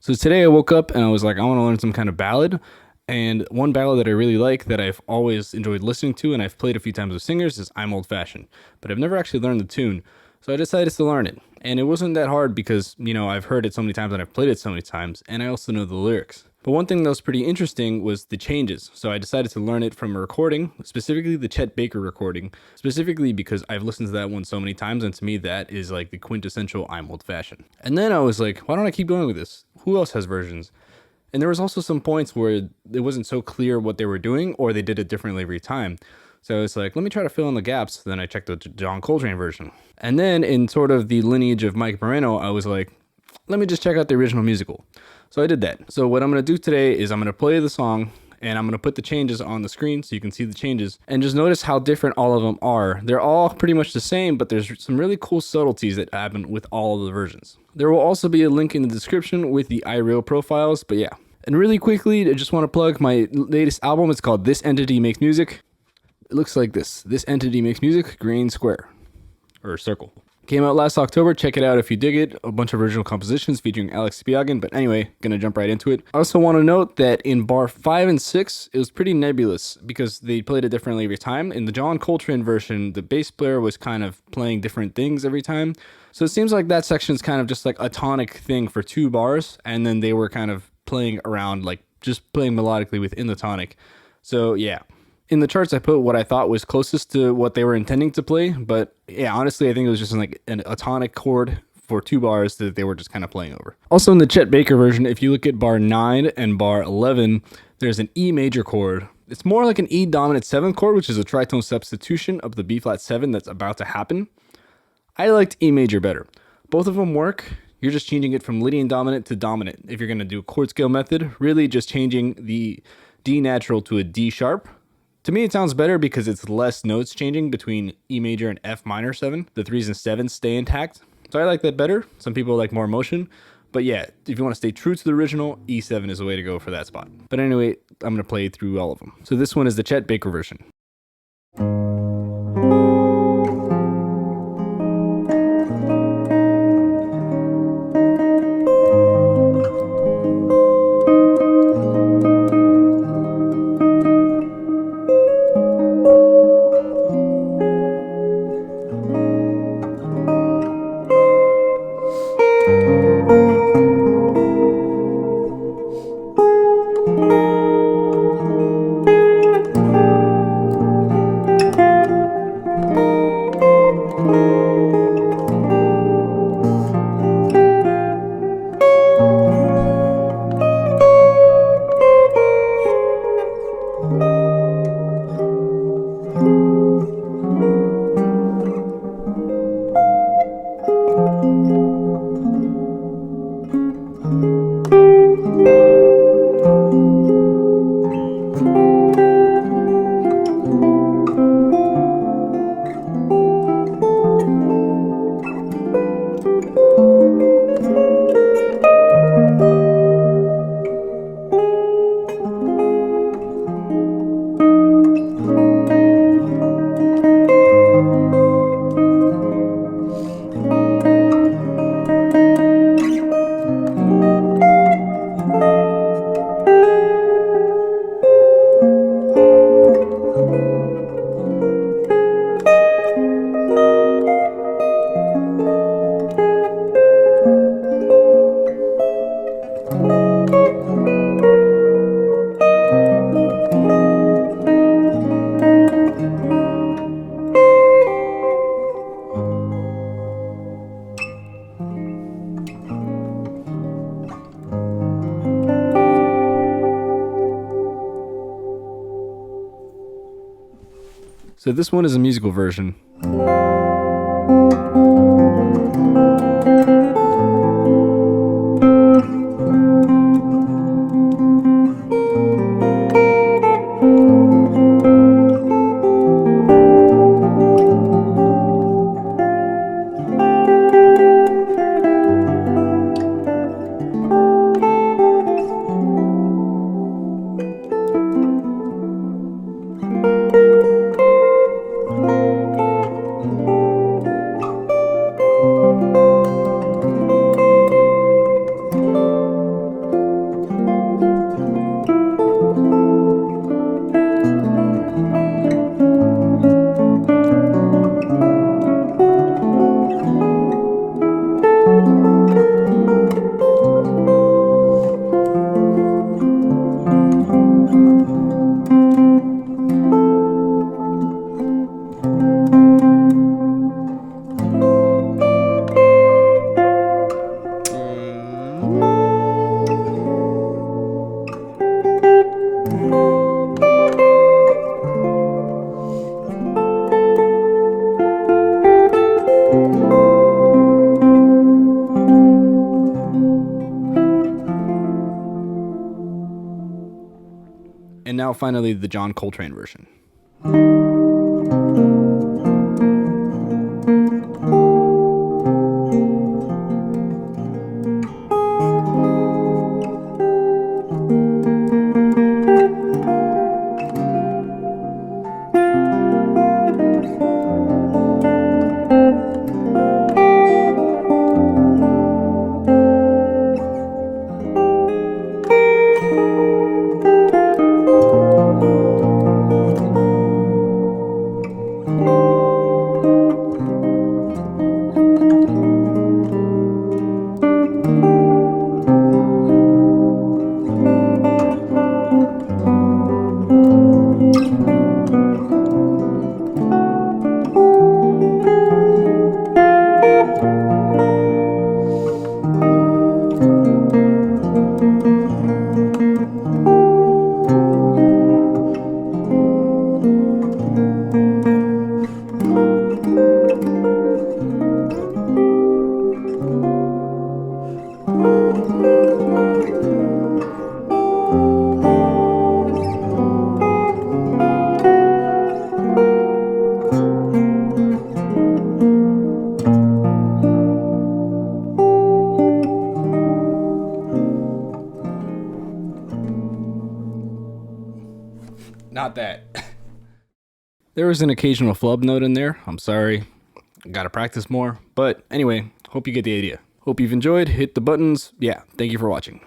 So today I woke up and I was like, I want to learn some kind of ballad. And one ballad that I really like that I've always enjoyed listening to and I've played a few times with singers is I'm Old Fashioned. But I've never actually learned the tune. So I decided to learn it. And it wasn't that hard because, I've heard it so many times and I've played it so many times. And I also know the lyrics. But one thing that was pretty interesting was the changes. So I decided to learn it from a recording, specifically the Chet Baker recording, specifically because I've listened to that one so many times, and to me that is like the quintessential I'm Old Fashioned. And then I was like, why don't I keep going with this? Who else has versions? And there was also some points where it wasn't so clear what they were doing, or they did it differently every time. So it's like, let me try to fill in the gaps. Then I checked the John Coltrane version. And then in sort of the lineage of Mike Moreno, I was like, let me just check out the original musical. So I did that. So what I'm going to do today is I'm going to play the song and I'm going to put the changes on the screen so you can see the changes and just notice how different all of them are. They're all pretty much the same, but there's some really cool subtleties that happen with all of the versions. There will also be a link in the description with the iReal profiles, but yeah. And really quickly, I just want to plug my latest album. It's called This Entity Makes Music. It looks like this. This Entity Makes Music, green square or circle. Came out last October. Check it out if you dig it. A bunch of original compositions featuring Alex Spiagin. But anyway, gonna jump right into it. I also want to note that in bar 5 and 6, it was pretty nebulous because they played it differently every time. In the John Coltrane version, the bass player was kind of playing different things every time. So it seems like that section's kind of just like a tonic thing for 2 bars, and then they were kind of playing around, like just playing melodically within the tonic. So yeah. In the charts, I put what I thought was closest to what they were intending to play, but yeah, honestly, I think it was just like a tonic chord for 2 bars that they were just kind of playing over. Also, in the Chet Baker version, if you look at bar 9 and bar 11, there's an E major chord. It's more like an E dominant 7th chord, which is a tritone substitution of the B flat 7 that's about to happen. I liked E major better. Both of them work. You're just changing it from Lydian dominant to dominant. If you're going to do a chord scale method, really just changing the D natural to a D sharp. To me, it sounds better because it's less notes changing between E major and F minor 7. The 3s and 7s stay intact. So I like that better. Some people like more motion. But yeah, if you want to stay true to the original, E7 is the way to go for that spot. But anyway, I'm going to play through all of them. So this one is the Chet Baker version. So this one is a musical version. now finally the John Coltrane version. Not that. There was an occasional flub note in there. I'm sorry. Gotta practice more. But anyway, hope you get the idea. Hope you've enjoyed. Hit the buttons. Yeah, thank you for watching.